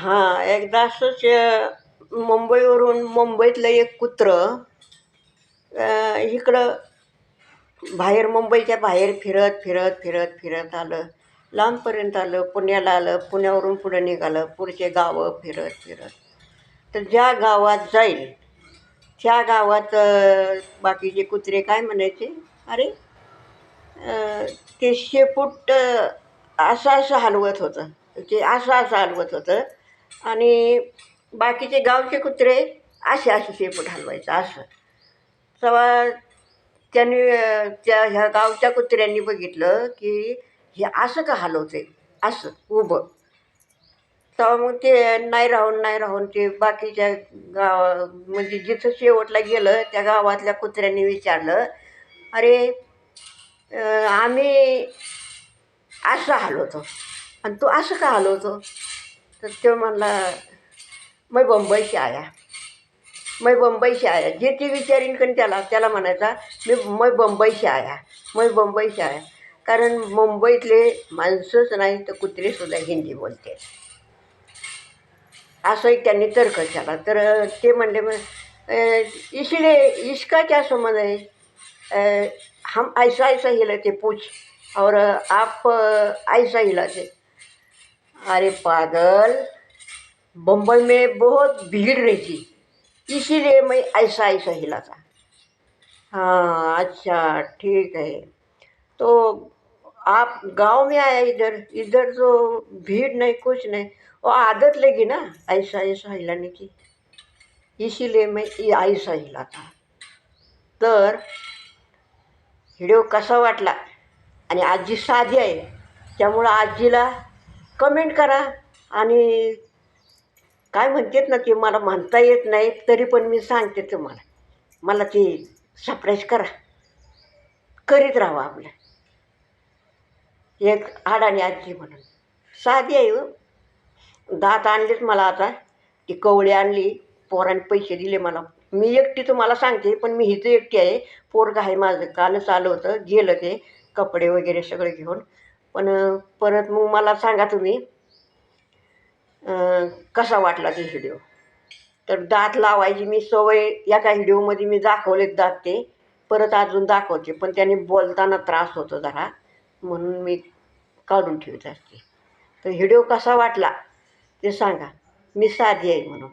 हां, एकदा असंच मुंबईवरून मुंबईतलं एक कुत्रं इकडं बाहेर मुंबईच्या बाहेर फिरत, फिरत, फिरत, फिरत आलं. लांबपर्यंत आलं, पुण्याला आलं. पुण्यावरून पुढं निघालं. पुढचे गावं फिरत, फिरत. तर ज्या गावात जाईल, त्या गावात बाकीचे कुत्रे काय म्हणायचे, "अरे, ते शेपूट असं हलवत होतं. ते असं हलवत होतं आणि बाकीचे गावचे कुत्रे असे शेपूट हलवायचं असं." तेव्हा त्यांनी त्या ह्या गावच्या कुत्र्यांनी बघितलं की हे असं का हलवते असं उभं. तेव्हा मग ते नाही राहून ते बाकीच्या म्हणजे जिथं शेवटला गेलं त्या गावातल्या कुत्र्यांनी विचारलं, "अरे, आम्ही असं हलवतो आणि तू असं का हलवतो?" तर तो म्हणला, "मैं बंबई से आया, मैं बंबई से आया." जे ती विचारीन कण त्याला त्याला म्हणायचा, मैं बंबई से आया, मैं बंबई से आया." कारण मुंबईतले माणसंच नाही तर कुत्रेसुद्धा हिंदी बोलते. असंही त्यांनी तर्क केला. तर ते म्हणले, मग इसलिए इसका क्या संबंध है, हम ऐसा ऐसा हिलाते पूछ और आप ऐसा हिलाते." "अरे पागल, बम्बई में बहुत भीड़ रहती, इसीलिए मैं ऐसा ऐसा हिलाता." "हाँ, अच्छा, ठीक है. तो आप गांव में आया, इधर इधर तो भीड़ नहीं, कुछ नहीं, वो आदत लगी ना ऐसा ऐसा हिलाने की, इसीलिए मैं ये ऐसा हिलाता." तर व्हिडिओ कसा वाटला, आणि आजी साधी आहे त्यामुळं आजीला कमेंट करा. आणि काय म्हणतात ना, ते मला म्हणता येत नाही तरी पण मी सांगते तुम्हाला. मला ते सरप्राईज करा, करीत राहा आपलं. एक अडाणी आजी म्हणून साधी आहे हो. दात आणलेच मला आता, ती कवळी आणली, पोराने पैसे दिले मला. मी एकटी तुम्हाला सांगते, पण मी हिचं एकटी आहे. पोरगं आहे माझं, कालच आलं होतं, गेलं ते कपडे वगैरे सगळे घेऊन. पण परत मग मला सांगा तुम्ही कसा वाटला ते व्हिडिओ. तर दात लावायची मी सवय एका व्हिडिओमध्ये मी दाखवलेत दात, ते परत अजून दाखवते, पण त्याने बोलताना त्रास होतो जरा, म्हणून मी काढून ठेवत असते. तर व्हिडिओ कसा वाटला ते सांगा. मी साधी आहे म्हणून.